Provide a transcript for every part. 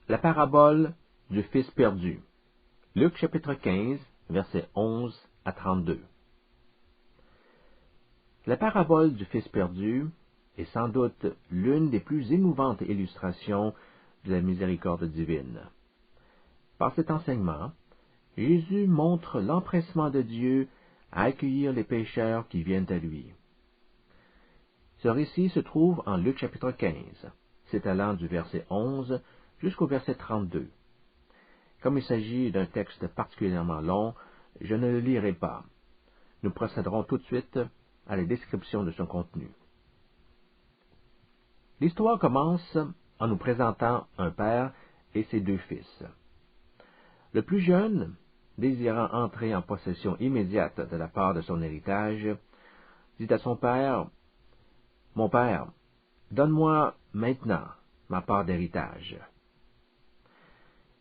La parabole du fils perdu. Luc chapitre 15, versets 11 à 32. La parabole du fils perdu est sans doute l'une des plus émouvantes illustrations de la miséricorde divine. Par cet enseignement, Jésus montre l'empressement de Dieu à accueillir les pécheurs qui viennent à lui. Ce récit se trouve en Luc chapitre 15, s'étalant du verset 11 jusqu'au verset 32. Comme il s'agit d'un texte particulièrement long, je ne le lirai pas. Nous procéderons tout de suite à la description de son contenu. L'histoire commence en nous présentant un père et ses deux fils. Le plus jeune, désirant entrer en possession immédiate de la part de son héritage, dit à son père, « Mon père, donne-moi maintenant ma part d'héritage. »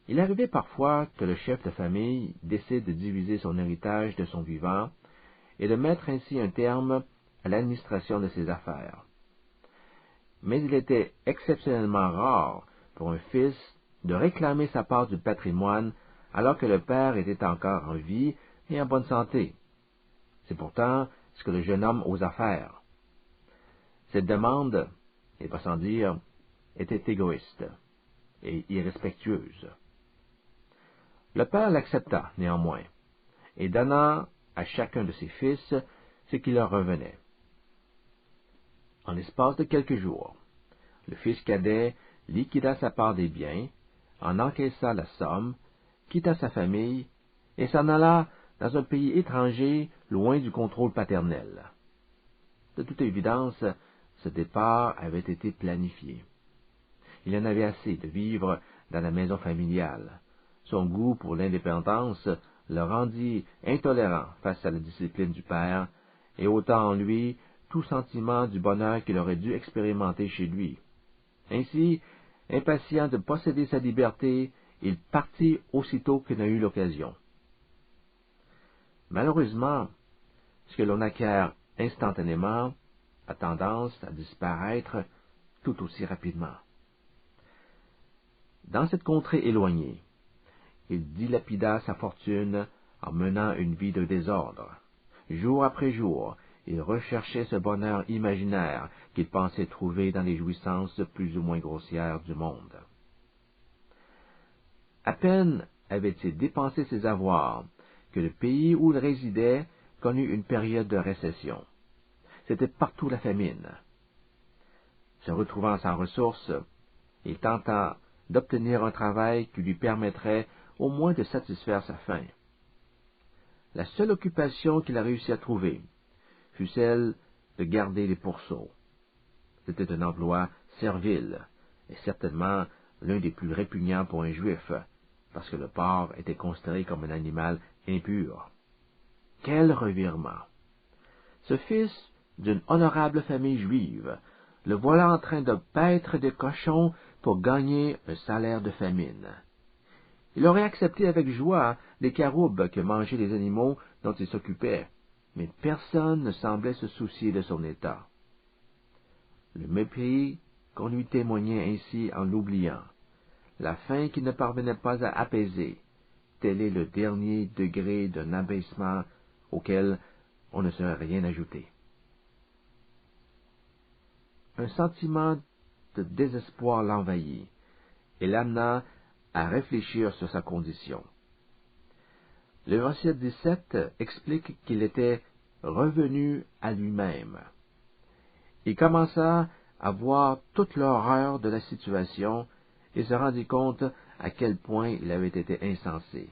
Il arrivait parfois que le chef de famille décide de diviser son héritage de son vivant et de mettre ainsi un terme à l'administration de ses affaires. Mais il était exceptionnellement rare pour un fils de réclamer sa part du patrimoine alors que le père était encore en vie et en bonne santé. C'est pourtant ce que le jeune homme ose faire. Cette demande, et pas sans dire, était égoïste et irrespectueuse. Le père l'accepta néanmoins, et donna à chacun de ses fils ce qui leur revenait. En l'espace de quelques jours, le fils cadet liquida sa part des biens, en encaissa la somme, quitta sa famille, et s'en alla dans un pays étranger, loin du contrôle paternel. De toute évidence, ce départ avait été planifié. Il en avait assez de vivre dans la maison familiale. Son goût pour l'indépendance le rendit intolérant face à la discipline du père, et ôta en lui tout sentiment du bonheur qu'il aurait dû expérimenter chez lui. Ainsi, impatient de posséder sa liberté, il partit aussitôt qu'il en eut l'occasion. Malheureusement, ce que l'on acquiert instantanément a tendance à disparaître tout aussi rapidement. Dans cette contrée éloignée, il dilapida sa fortune en menant une vie de désordre. Jour après jour, il recherchait ce bonheur imaginaire qu'il pensait trouver dans les jouissances plus ou moins grossières du monde. À peine avait-il dépensé ses avoirs que le pays où il résidait connut une période de récession. C'était partout la famine. Se retrouvant sans ressources, il tenta d'obtenir un travail qui lui permettrait au moins de satisfaire sa faim. La seule occupation qu'il a réussi à trouver fut celle de garder les pourceaux. C'était un emploi servile, et certainement l'un des plus répugnants pour un juif, parce que le porc était considéré comme un animal impur. Quel revirement! Ce fils d'une honorable famille juive, le voilà en train de paître des cochons pour gagner un salaire de famine. Il aurait accepté avec joie les caroubes que mangeaient les animaux dont il s'occupait, mais personne ne semblait se soucier de son état. Le mépris qu'on lui témoignait ainsi en l'oubliant, la faim qu'il ne parvenait pas à apaiser, tel est le dernier degré d'un abaissement auquel on ne saurait rien ajouter. Un sentiment de désespoir l'envahit et l'amena à réfléchir sur sa condition. Le verset 17 explique qu'il était revenu à lui-même. Il commença à voir toute l'horreur de la situation et se rendit compte à quel point il avait été insensé.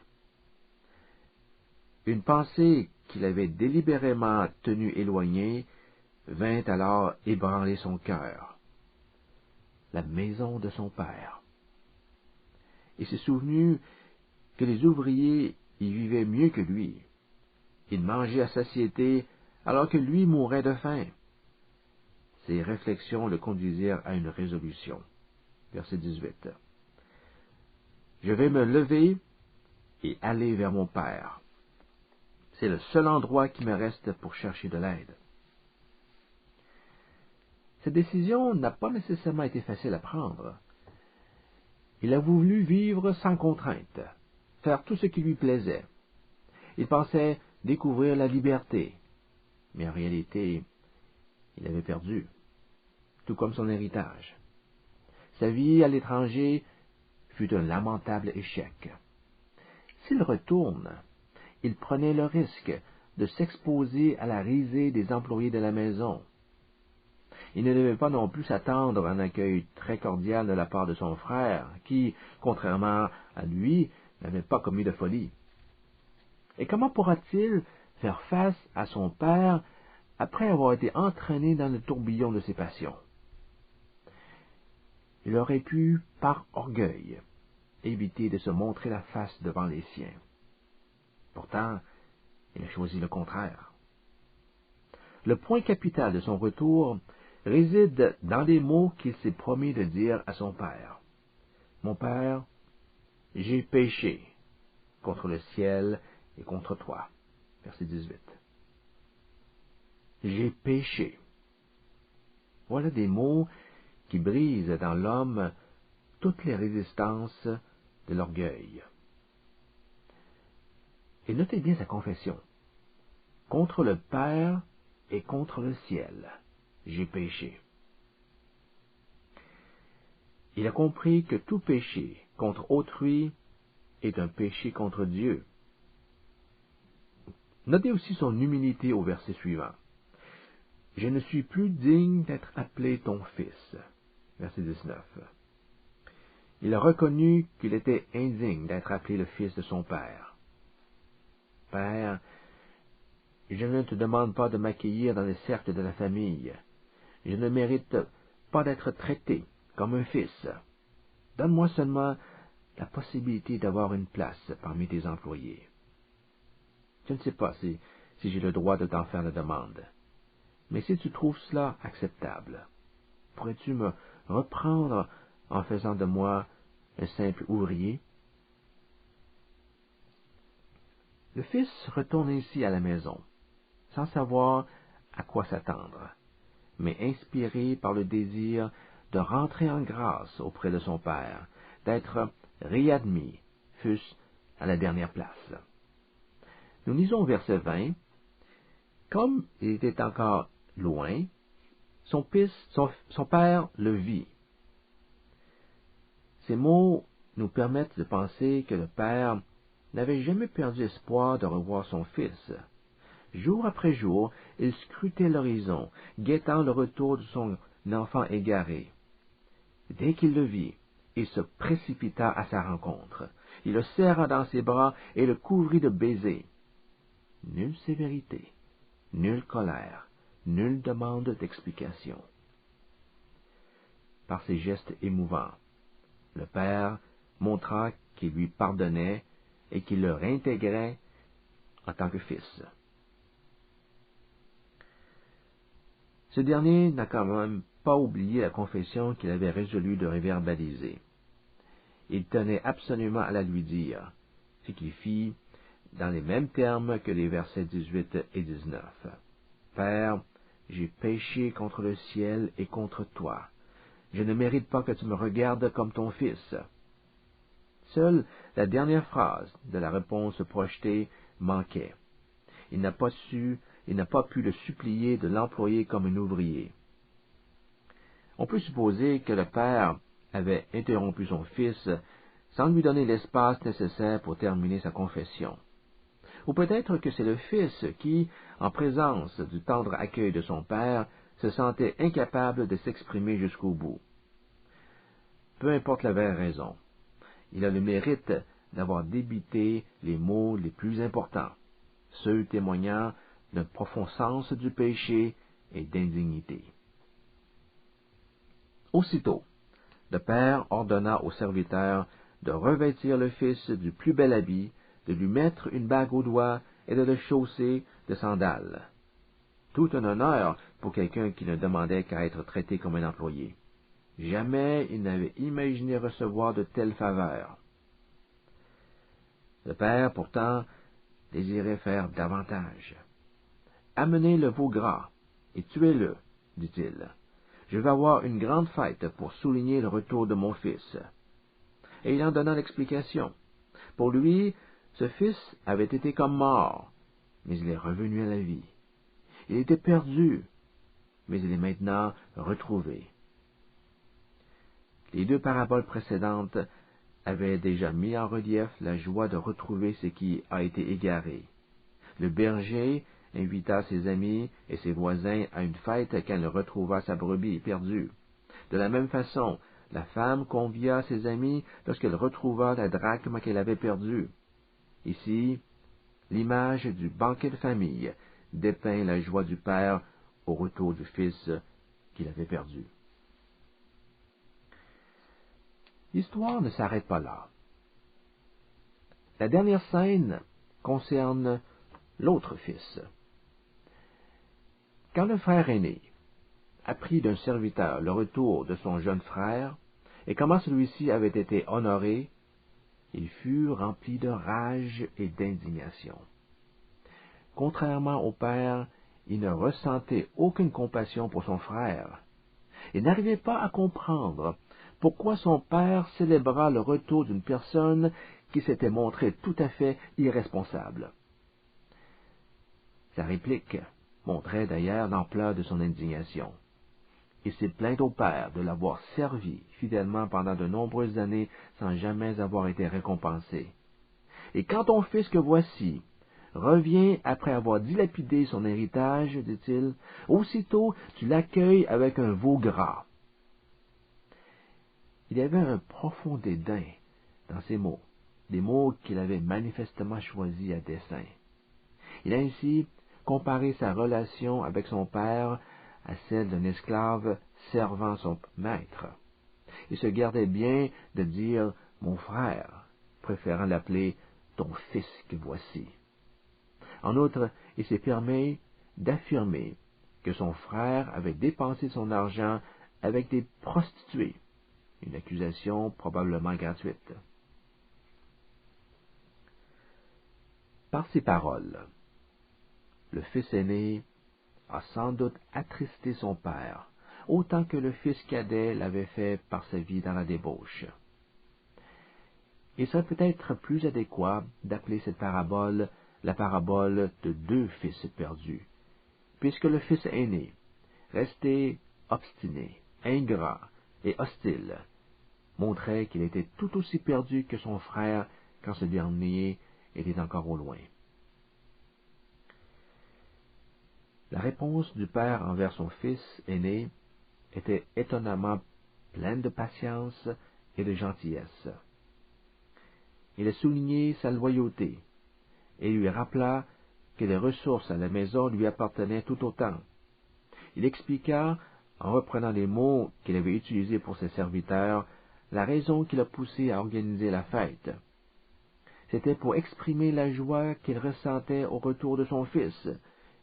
Une pensée qu'il avait délibérément tenue éloignée vint alors ébranler son cœur. La maison de son père. Il s'est souvenu que les ouvriers y vivaient mieux que lui. Ils mangeaient à satiété alors que lui mourait de faim. Ces réflexions le conduisirent à une résolution. Verset 18. Je vais me lever et aller vers mon père. C'est le seul endroit qui me reste pour chercher de l'aide. Cette décision n'a pas nécessairement été facile à prendre. Il a voulu vivre sans contrainte, faire tout ce qui lui plaisait. Il pensait découvrir la liberté, mais en réalité, il avait perdu, tout comme son héritage. Sa vie à l'étranger fut un lamentable échec. S'il retourne, il prenait le risque de s'exposer à la risée des employés de la maison. Il ne devait pas non plus s'attendre à un accueil très cordial de la part de son frère, qui, contrairement à lui, n'avait pas commis de folie. Et comment pourra-t-il faire face à son père après avoir été entraîné dans le tourbillon de ses passions? Il aurait pu, par orgueil, éviter de se montrer la face devant les siens. Pourtant, il a choisi le contraire. Le point capital de son retour réside dans les mots qu'il s'est promis de dire à son père. « Mon père, j'ai péché contre le ciel et contre toi. » Verset 18. J'ai péché. Voilà des mots qui brisent dans l'homme toutes les résistances de l'orgueil. Et notez bien sa confession. Contre le Père et contre le ciel, j'ai péché. Il a compris que tout péché contre autrui est un péché contre Dieu. Notez aussi son humilité au verset suivant. Je ne suis plus digne d'être appelé ton fils. Verset 19. Il a reconnu qu'il était indigne d'être appelé le fils de son père. Père, je ne te demande pas de m'accueillir dans les cercles de la famille. Je ne mérite pas d'être traité comme un fils. Donne-moi seulement la possibilité d'avoir une place parmi tes employés. Je ne sais pas si j'ai le droit de t'en faire la demande, mais si tu trouves cela acceptable, pourrais-tu me reprendre en faisant de moi un simple ouvrier? Le fils retourne ainsi à la maison, sans savoir à quoi s'attendre, mais inspiré par le désir de rentrer en grâce auprès de son père, d'être réadmis, fût-ce à la dernière place. Nous lisons au verset 20, « Comme il était encore loin, son père le vit. » Ces mots nous permettent de penser que le père n'avait jamais perdu espoir de revoir son fils. Jour après jour, il scrutait l'horizon, guettant le retour de son enfant égaré. Dès qu'il le vit, il se précipita à sa rencontre. Il le serra dans ses bras et le couvrit de baisers. Nulle sévérité, nulle colère, nulle demande d'explication. Par ces gestes émouvants, le père montra qu'il lui pardonnait et qu'il le réintégrait en tant que fils. Ce dernier n'a quand même pas oublié la confession qu'il avait résolu de réverbaliser. Il tenait absolument à la lui dire, ce qu'il fit dans les mêmes termes que les versets 18 et 19. « Père, j'ai péché contre le ciel et contre toi. Je ne mérite pas que tu me regardes comme ton fils. » Seule la dernière phrase de la réponse projetée manquait. Il n'a pas pu le supplier de l'employer comme un ouvrier. On peut supposer que le père avait interrompu son fils sans lui donner l'espace nécessaire pour terminer sa confession. Ou peut-être que c'est le fils qui, en présence du tendre accueil de son père, se sentait incapable de s'exprimer jusqu'au bout. Peu importe la vraie raison, il a le mérite d'avoir débité les mots les plus importants, ceux témoignant d'un profond sens du péché et d'indignité. Aussitôt, le père ordonna au serviteur de revêtir le fils du plus bel habit, de lui mettre une bague au doigt et de le chausser de sandales. Tout un honneur pour quelqu'un qui ne demandait qu'à être traité comme un employé. Jamais il n'avait imaginé recevoir de telles faveurs. Le père, pourtant, désirait faire davantage. « Amenez le veau gras et tuez-le, dit-il. Je vais avoir une grande fête pour souligner le retour de mon fils. et il en donna l'explication. Pour lui, ce fils avait été comme mort, mais il est revenu à la vie. Il était perdu, mais il est maintenant retrouvé. Les deux paraboles précédentes avaient déjà mis en relief la joie de retrouver ce qui a été égaré. Le berger invita ses amis et ses voisins à une fête quand il retrouva sa brebis perdue. De la même façon, la femme convia ses amis lorsqu'elle retrouva la drachme qu'elle avait perdue. Ici, l'image du banquet de famille dépeint la joie du père au retour du fils qu'il avait perdu. L'histoire ne s'arrête pas là. La dernière scène concerne l'autre fils. Quand le frère aîné apprit d'un serviteur le retour de son jeune frère et comment celui-ci avait été honoré, il fut rempli de rage et d'indignation. Contrairement au père, il ne ressentait aucune compassion pour son frère. Il n'arrivait pas à comprendre pourquoi son père célébra le retour d'une personne qui s'était montrée tout à fait irresponsable. Sa réplique montrait d'ailleurs l'ampleur de son indignation. Il s'est plaint au père de l'avoir servi fidèlement pendant de nombreuses années sans jamais avoir été récompensé. Et quand ton fils que voici revient après avoir dilapidé son héritage, dit-il, aussitôt tu l'accueilles avec un veau gras. Il y avait un profond dédain dans ces mots, des mots qu'il avait manifestement choisis à dessein. Il a ainsi comparé sa relation avec son père à celle d'un esclave servant son maître. Il se gardait bien de dire « mon frère », préférant l'appeler « ton fils que voici ». En outre, il s'est permis d'affirmer que son frère avait dépensé son argent avec des prostituées, une accusation probablement gratuite. Par ces paroles, le fils aîné a sans doute attristé son père, autant que le fils cadet l'avait fait par sa vie dans la débauche. Il serait peut-être plus adéquat d'appeler cette parabole la parabole de deux fils perdus, puisque le fils aîné, resté obstiné, ingrat et hostile, montrait qu'il était tout aussi perdu que son frère quand ce dernier était encore au loin. La réponse du père envers son fils aîné était étonnamment pleine de patience et de gentillesse. Il a souligné sa loyauté et lui rappela que les ressources à la maison lui appartenaient tout autant. Il expliqua, en reprenant les mots qu'il avait utilisés pour ses serviteurs, la raison qui l'a poussé à organiser la fête. C'était pour exprimer la joie qu'il ressentait au retour de son fils,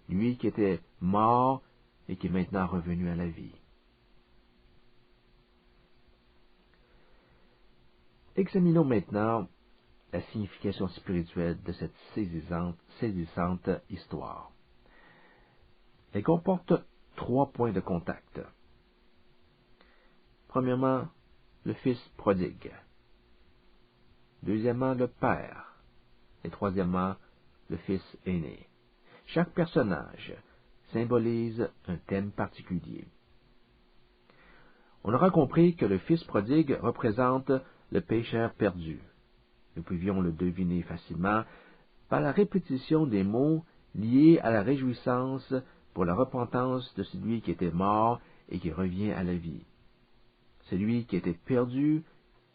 lui qui était mort et qui est maintenant revenu à la vie. Examinons maintenant la signification spirituelle de cette saisissante histoire. Elle comporte 3 points de contact. Premièrement, le fils prodigue. Deuxièmement, le père. Et troisièmement, le fils aîné. Chaque personnage symbolise un thème particulier. On aura compris que le fils prodigue représente le pécheur perdu. Nous pouvions le deviner facilement par la répétition des mots liés à la réjouissance pour la repentance de celui qui était mort et qui revient à la vie. Celui qui était perdu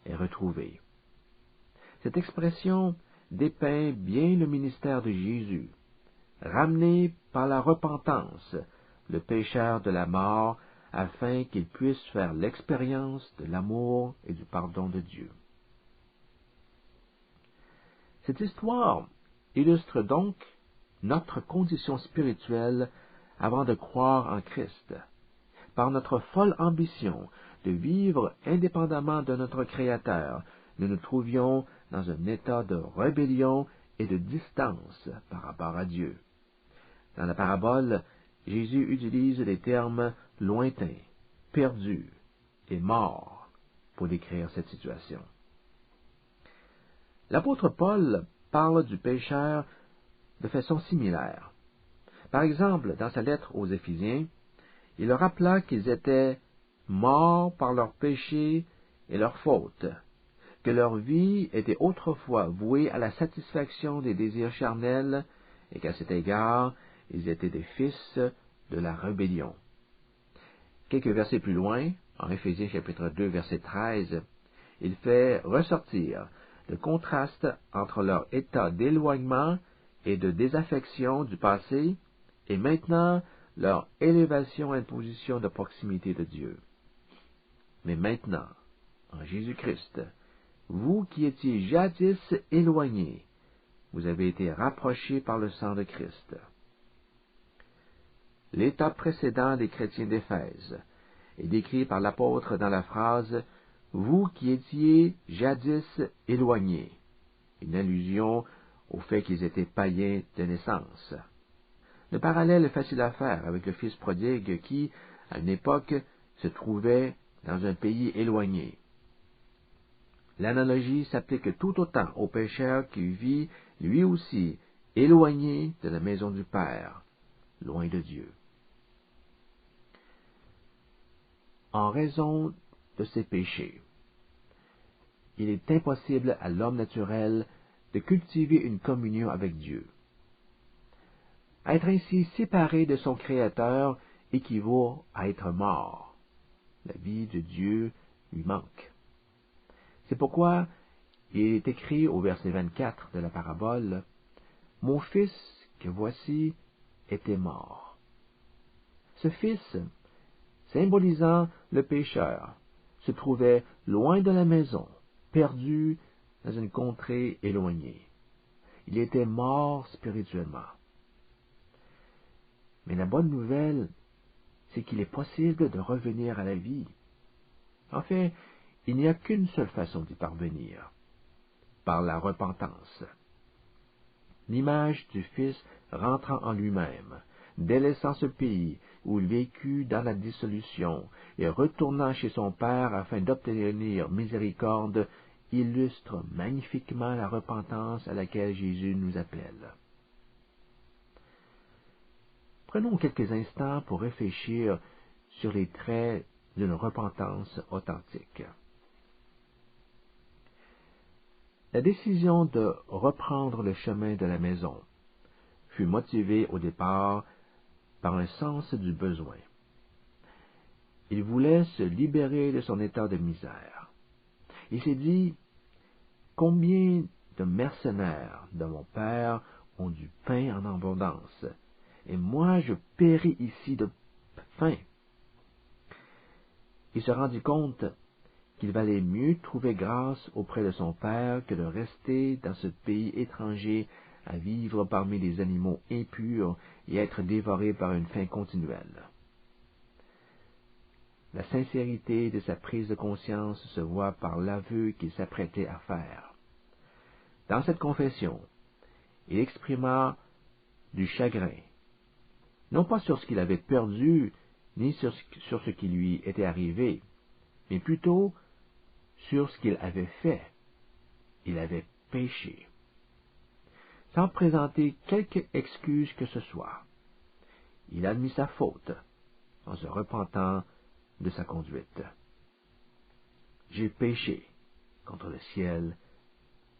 est retrouvé. Cette expression dépeint bien le ministère de Jésus. Ramené par la repentance, le pécheur de la mort, afin qu'il puisse faire l'expérience de l'amour et du pardon de Dieu. Cette histoire illustre donc notre condition spirituelle avant de croire en Christ. Par notre folle ambition de vivre indépendamment de notre Créateur, nous nous trouvions dans un état de rébellion et de distance par rapport à Dieu. Dans la parabole, Jésus utilise les termes lointains, perdu et mort pour décrire cette situation. L'apôtre Paul parle du pécheur de façon similaire. Par exemple, dans sa lettre aux Éphésiens, il leur rappela qu'ils étaient morts par leurs péchés et leurs fautes, que leur vie était autrefois vouée à la satisfaction des désirs charnels et qu'à cet égard, ils étaient des fils de la rébellion. Quelques versets plus loin, en Éphésiens chapitre 2, verset 13, il fait ressortir le contraste entre leur état d'éloignement et de désaffection du passé et maintenant leur élévation à une position de proximité de Dieu. Mais maintenant, en Jésus-Christ, vous qui étiez jadis éloignés, vous avez été rapprochés par le sang de Christ. L'état précédent des chrétiens d'Éphèse est décrit par l'apôtre dans la phrase « Vous qui étiez jadis éloignés », une allusion au fait qu'ils étaient païens de naissance. Le parallèle est facile à faire avec le fils prodigue qui, à une époque, se trouvait dans un pays éloigné. L'analogie s'applique tout autant au pécheur qui vit, lui aussi, éloigné de la maison du Père, loin de Dieu. En raison de ses péchés, il est impossible à l'homme naturel de cultiver une communion avec Dieu. Être ainsi séparé de son Créateur équivaut à être mort. La vie de Dieu lui manque. C'est pourquoi il est écrit au verset 24 de la parabole, « Mon fils que voici était mort. » Ce fils, symbolisant le pécheur, se trouvait loin de la maison, perdu dans une contrée éloignée. Il était mort spirituellement. Mais la bonne nouvelle, c'est qu'il est possible de revenir à la vie. En fait, il n'y a qu'une seule façon d'y parvenir, par la repentance. L'image du Fils rentrant en lui-même, délaissant ce pays où il vécut dans la dissolution et retournant chez son Père afin d'obtenir miséricorde, illustre magnifiquement la repentance à laquelle Jésus nous appelle. Prenons quelques instants pour réfléchir sur les traits d'une repentance authentique. La décision de reprendre le chemin de la maison fut motivée au départ par un sens du besoin. Il voulait se libérer de son état de misère. Il s'est dit, combien de mercenaires de mon père ont du pain en abondance, et moi je péris ici de faim. Il se rendit compte qu'il valait mieux trouver grâce auprès de son père que de rester dans ce pays étranger à vivre parmi des animaux impurs et être dévoré par une faim continuelle. La sincérité de sa prise de conscience se voit par l'aveu qu'il s'apprêtait à faire. Dans cette confession, il exprima du chagrin, non pas sur ce qu'il avait perdu, ni sur ce qui lui était arrivé, mais plutôt sur ce qu'il avait fait. Il avait péché. Sans présenter quelque excuse que ce soit, il admit sa faute en se repentant de sa conduite. J'ai péché contre le ciel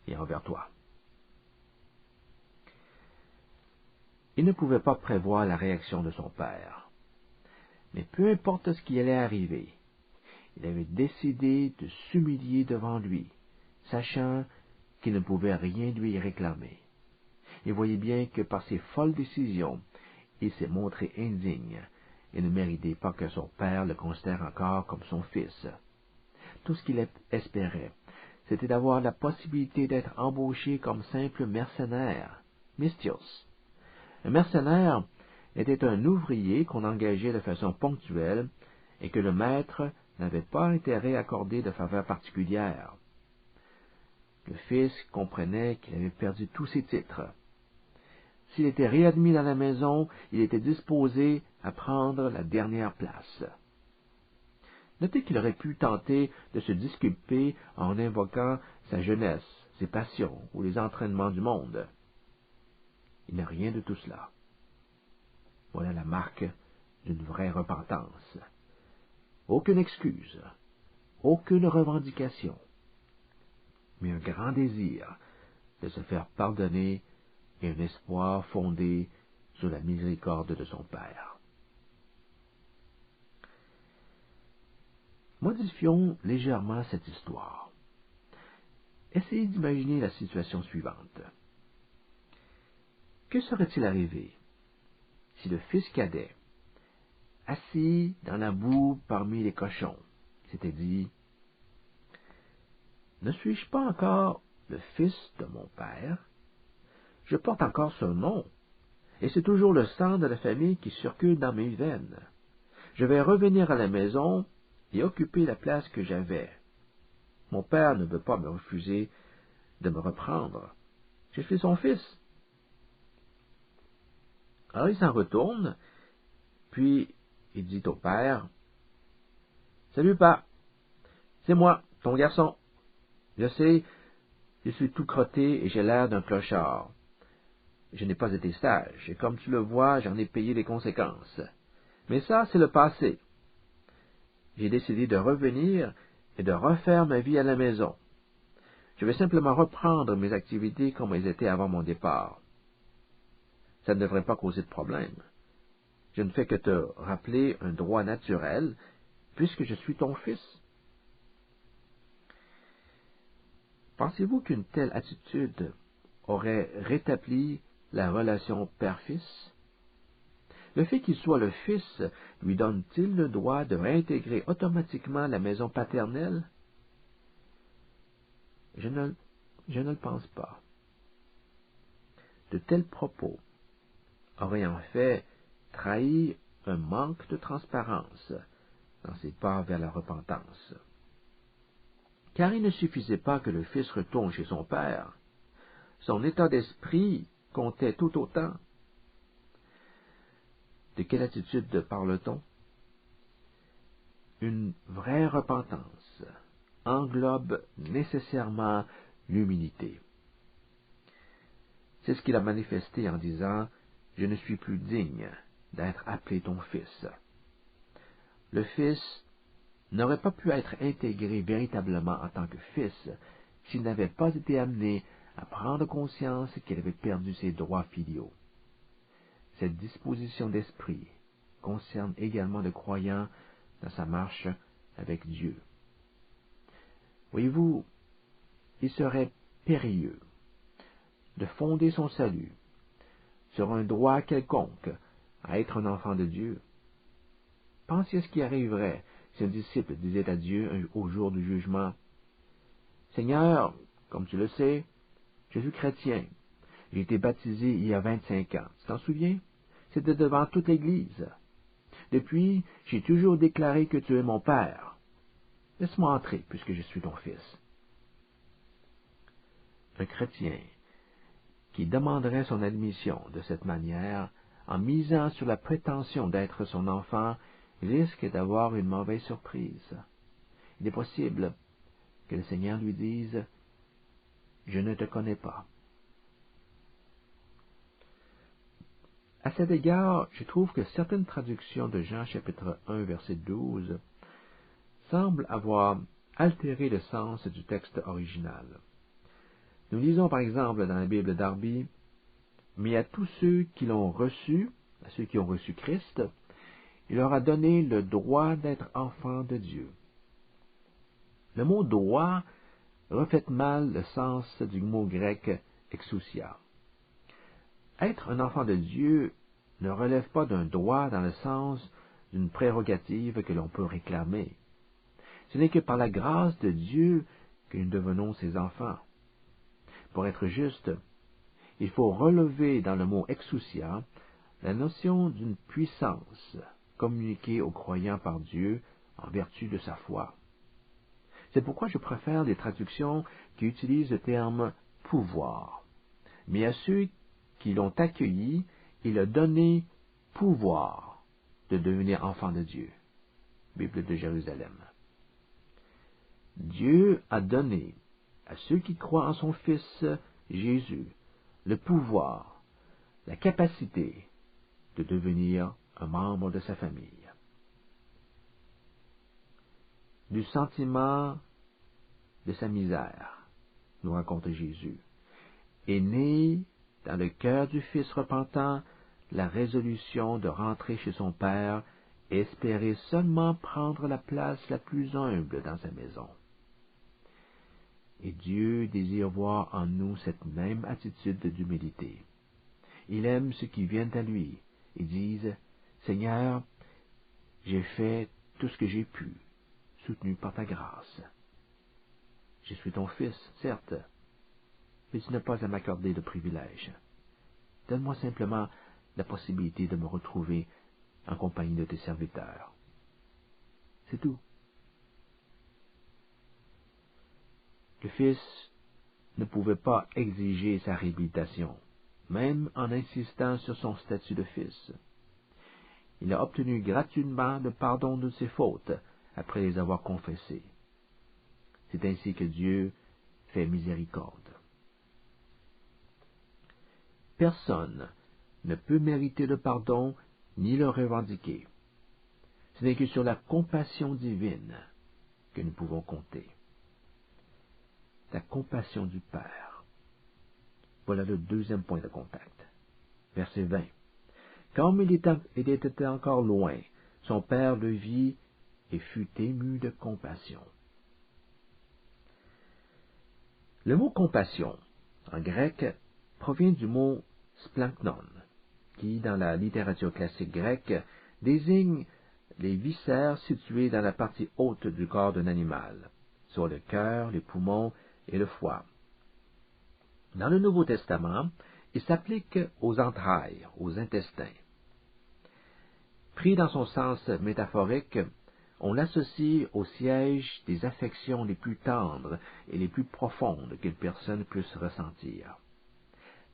et envers toi. Il ne pouvait pas prévoir la réaction de son père. Mais peu importe ce qui allait arriver, il avait décidé de s'humilier devant lui, sachant qu'il ne pouvait rien lui réclamer. Il voyait bien que par ses folles décisions, il s'est montré indigne et ne méritait pas que son père le considère encore comme son fils. Tout ce qu'il espérait, c'était d'avoir la possibilité d'être embauché comme simple mercenaire, mistios. Un mercenaire était un ouvrier qu'on engageait de façon ponctuelle et que le maître n'avait pas intérêt à accorder de faveur particulière. Le fils comprenait qu'il avait perdu tous ses titres. S'il était réadmis dans la maison, il était disposé à prendre la dernière place. Notez qu'il aurait pu tenter de se disculper en invoquant sa jeunesse, ses passions ou les entraînements du monde. Il n'y a rien de tout cela. Voilà la marque d'une vraie repentance. Aucune excuse, aucune revendication, mais un grand désir de se faire pardonner et un espoir fondé sur la miséricorde de son Père. Modifions légèrement cette histoire. Essayez d'imaginer la situation suivante. Que serait-il arrivé si le fils cadet, assis dans la boue parmi les cochons, s'était dit « Ne suis-je pas encore le fils de mon père? Je porte encore son nom, et c'est toujours le sang de la famille qui circule dans mes veines. Je vais revenir à la maison et occuper la place que j'avais. Mon père ne veut pas me refuser de me reprendre. Je suis son fils. » Alors il s'en retourne, puis il dit au père, « Salut, pa, c'est moi, ton garçon. Je sais, je suis tout crotté et j'ai l'air d'un clochard. Je n'ai pas été sage, et comme tu le vois, j'en ai payé les conséquences. Mais ça, c'est le passé. J'ai décidé de revenir et de refaire ma vie à la maison. Je vais simplement reprendre mes activités comme elles étaient avant mon départ. Ça ne devrait pas causer de problème. Je ne fais que te rappeler un droit naturel, puisque je suis ton fils. » Pensez-vous qu'une telle attitude aurait rétabli la relation père-fils? Le fait qu'il soit le fils lui donne-t-il le droit de réintégrer automatiquement la maison paternelle? Je ne le pense pas. De tels propos auraient en fait trahi un manque de transparence dans ses pas vers la repentance. Car il ne suffisait pas que le fils retourne chez son père, son état d'esprit comptait tout autant. De quelle attitude parle-t-on? Une vraie repentance englobe nécessairement l'humilité. C'est ce qu'il a manifesté en disant « Je ne suis plus digne d'être appelé ton fils ». Le fils n'aurait pas pu être intégré véritablement en tant que fils s'il n'avait pas été amené à prendre conscience qu'il avait perdu ses droits filiaux. Cette disposition d'esprit concerne également le croyant dans sa marche avec Dieu. Voyez-vous, il serait périlleux de fonder son salut sur un droit quelconque à être un enfant de Dieu. Pensez à ce qui arriverait si un disciple disait à Dieu au jour du jugement, « Seigneur, comme tu le sais, je suis chrétien. J'ai été baptisé il y a 25 ans. Tu t'en souviens? C'était devant toute l'Église. Depuis, j'ai toujours déclaré que tu es mon Père. Laisse-moi entrer, puisque je suis ton fils. » Un chrétien qui demanderait son admission de cette manière, en misant sur la prétention d'être son enfant, risque d'avoir une mauvaise surprise. Il est possible que le Seigneur lui dise « Je ne te connais pas ». À cet égard, je trouve que certaines traductions de Jean chapitre 1, verset 12 semblent avoir altéré le sens du texte original. Nous lisons par exemple dans la Bible Darby, « Mais à tous ceux qui l'ont reçu, à ceux qui ont reçu Christ, il leur a donné le droit d'être enfants de Dieu. » Le mot « droit » reflète mal le sens du mot grec « exousia ». Être un enfant de Dieu ne relève pas d'un droit dans le sens d'une prérogative que l'on peut réclamer. Ce n'est que par la grâce de Dieu que nous devenons ses enfants. Pour être juste, il faut relever dans le mot exousia la notion d'une puissance communiquée aux croyants par Dieu en vertu de sa foi. C'est pourquoi je préfère les traductions qui utilisent le terme pouvoir. Mais à ceux qui l'ont accueilli, il a donné pouvoir de devenir enfants de Dieu. Bible de Jérusalem. Dieu a donné à ceux qui croient en son Fils Jésus le pouvoir, la capacité de devenir un membre de sa famille. Du sentiment de sa misère, nous raconte Jésus, est né dans le cœur du Fils repentant la résolution de rentrer chez son Père et espérer seulement prendre la place la plus humble dans sa maison. Et Dieu désire voir en nous cette même attitude d'humilité. Il aime ceux qui viennent à lui et disent « Seigneur, j'ai fait tout ce que j'ai pu, soutenu par ta grâce. Je suis ton fils, certes, mais tu n'as pas à m'accorder de privilèges. Donne-moi simplement la possibilité de me retrouver en compagnie de tes serviteurs. » C'est tout. Le Fils ne pouvait pas exiger sa réhabilitation, même en insistant sur son statut de fils. Il a obtenu gratuitement le pardon de ses fautes après les avoir confessées. C'est ainsi que Dieu fait miséricorde. Personne ne peut mériter le pardon ni le revendiquer. Ce n'est que sur la compassion divine que nous pouvons compter. La compassion du Père. Voilà le deuxième point de contact. Verset 20. Comme il était encore loin, son Père le vit et fut ému de compassion. Le mot compassion, en grec, provient du mot splanknon, qui, dans la littérature classique grecque, désigne les viscères situés dans la partie haute du corps d'un animal, soit le cœur, les poumons et le foie. Dans le Nouveau Testament, il s'applique aux entrailles, aux intestins. Pris dans son sens métaphorique, on l'associe au siège des affections les plus tendres et les plus profondes qu'une personne puisse ressentir.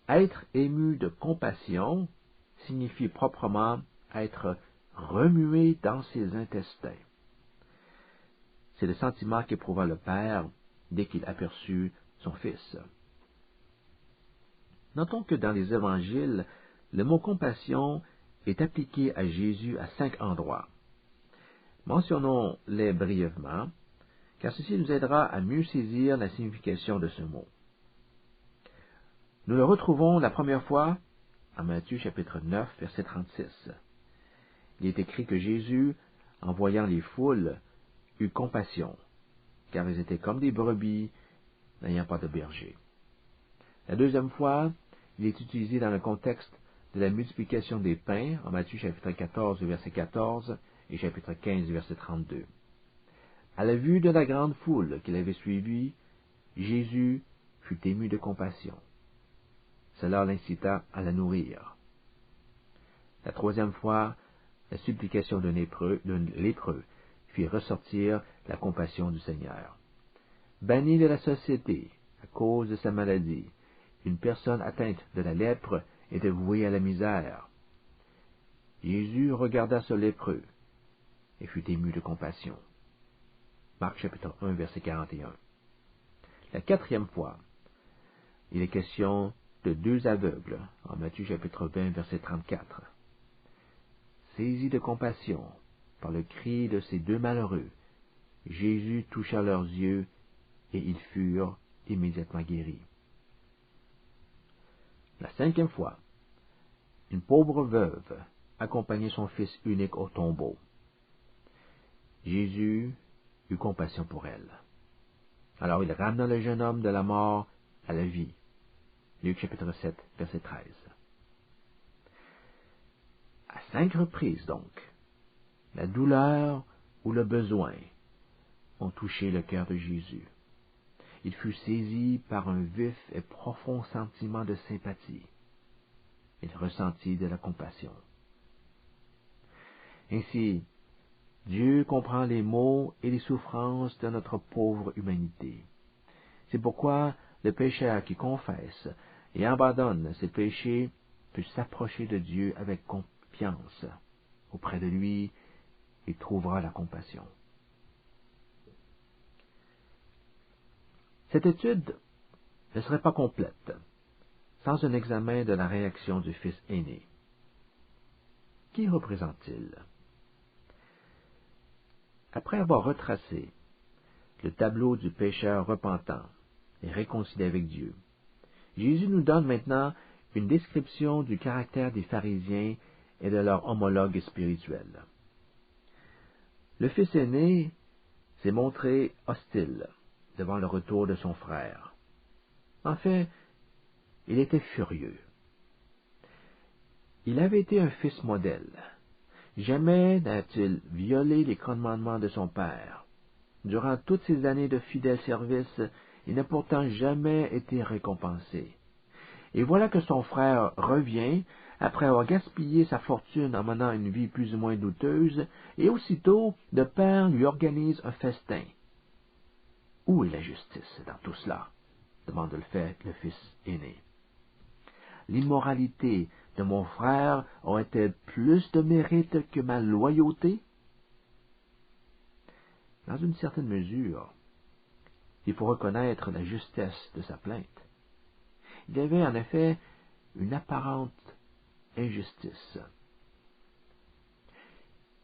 Être ému de compassion signifie proprement être remué dans ses intestins. C'est le sentiment qu'éprouva le Père dès qu'il aperçut son Fils. Notons que dans les évangiles, le mot compassion est appliqué à Jésus à 5 endroits. Mentionnons-les brièvement, car ceci nous aidera à mieux saisir la signification de ce mot. Nous le retrouvons la première fois en Matthieu chapitre 9, verset 36. Il est écrit que Jésus, en voyant les foules, eut compassion, car ils étaient comme des brebis n'ayant pas de berger. La deuxième fois, il est utilisé dans le contexte de la multiplication des pains, en Matthieu chapitre 14, verset 14, et chapitre 15, verset 32. À la vue de la grande foule qui l'avait suivi, Jésus fut ému de compassion. Cela l'incita à la nourrir. La troisième fois, la supplication d'un lépreux fit ressortir la compassion du Seigneur. Banni de la société à cause de sa maladie, une personne atteinte de la lèpre était vouée à la misère. Jésus regarda ce lépreux et fut ému de compassion. Marc chapitre 1, verset 41. La quatrième fois, il est question de 2 aveugles, en Matthieu chapitre 20, verset 34. Saisi de compassion par le cri de ces 2 malheureux, Jésus toucha leurs yeux et ils furent immédiatement guéris. La 5e fois, une pauvre veuve accompagnait son fils unique au tombeau. Jésus eut compassion pour elle. Alors il ramena le jeune homme de la mort à la vie. Luc chapitre 7, verset 13. À 5 reprises donc, la douleur ou le besoin ont touché le cœur de Jésus. Il fut saisi par un vif et profond sentiment de sympathie. Il ressentit de la compassion. Ainsi, Dieu comprend les maux et les souffrances de notre pauvre humanité. C'est pourquoi le pécheur qui confesse et abandonne ses péchés peut s'approcher de Dieu avec confiance. Auprès de lui, il trouvera la compassion. Cette étude ne serait pas complète sans un examen de la réaction du fils aîné. Qui représente-t-il? Après avoir retracé le tableau du pécheur repentant et réconcilié avec Dieu, Jésus nous donne maintenant une description du caractère des pharisiens et de leurs homologues spirituels. Le fils aîné s'est montré hostile devant le retour de son frère. En fait, il était furieux. Il avait été un fils modèle. Jamais n'a-t-il violé les commandements de son père. Durant toutes ces années de fidèle service, il n'a pourtant jamais été récompensé. Et voilà que son frère revient, après avoir gaspillé sa fortune en menant une vie plus ou moins douteuse, et aussitôt, le père lui organise un festin. Où est la justice dans tout cela? Demande le fils aîné. L'immoralité de mon frère aurait-elle plus de mérite que ma loyauté? Dans une certaine mesure, il faut reconnaître la justesse de sa plainte. Il y avait en effet une apparente injustice.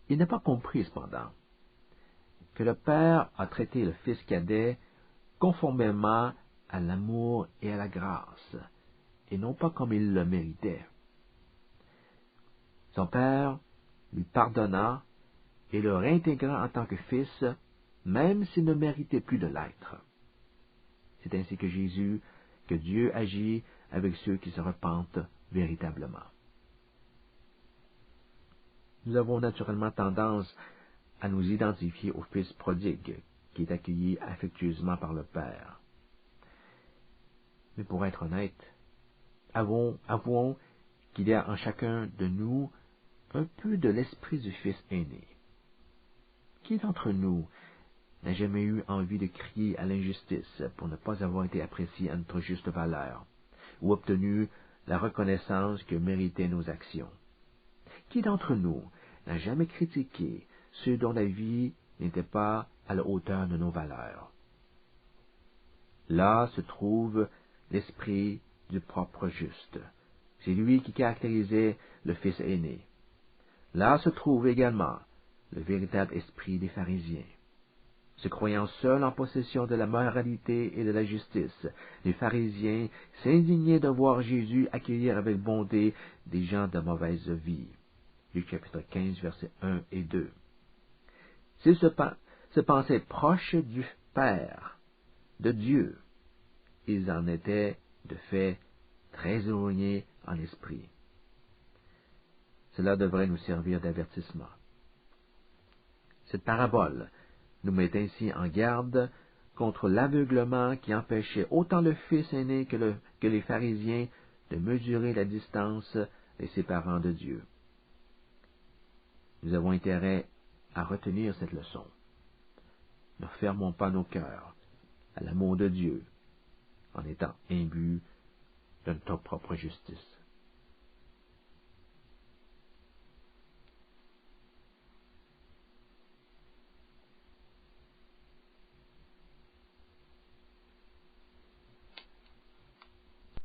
Il n'a pas compris cependant que le père a traité le fils cadet conformément à l'amour et à la grâce, et non pas comme il le méritait. Son père lui pardonna et le réintégra en tant que fils, même s'il ne méritait plus de l'être. C'est ainsi que Dieu agit avec ceux qui se repentent véritablement. Nous avons naturellement tendance à nous identifier au fils prodigue, qui est accueilli affectueusement par le Père. Mais pour être honnête, avouons qu'il y a en chacun de nous un peu de l'esprit du fils aîné. Qui d'entre nous n'a jamais eu envie de crier à l'injustice pour ne pas avoir été apprécié à notre juste valeur, ou obtenu la reconnaissance que méritaient nos actions? Qui d'entre nous n'a jamais critiqué ceux dont la vie n'était pas à la hauteur de nos valeurs? Là se trouve l'esprit du propre juste. C'est lui qui caractérisait le fils aîné. Là se trouve également le véritable esprit des pharisiens. Se croyant seuls en possession de la moralité et de la justice, les pharisiens s'indignaient de voir Jésus accueillir avec bonté des gens de mauvaise vie. Luc chapitre 15, versets 1 et 2. S'ils se pensaient proches du Père, de Dieu, ils en étaient, de fait, très éloignés en esprit. Cela devrait nous servir d'avertissement. Cette parabole nous met ainsi en garde contre l'aveuglement qui empêchait autant le fils aîné que les pharisiens de mesurer la distance les séparant de Dieu. Nous avons intérêt à retenir cette leçon. Ne fermons pas nos cœurs à l'amour de Dieu en étant imbus de notre propre justice.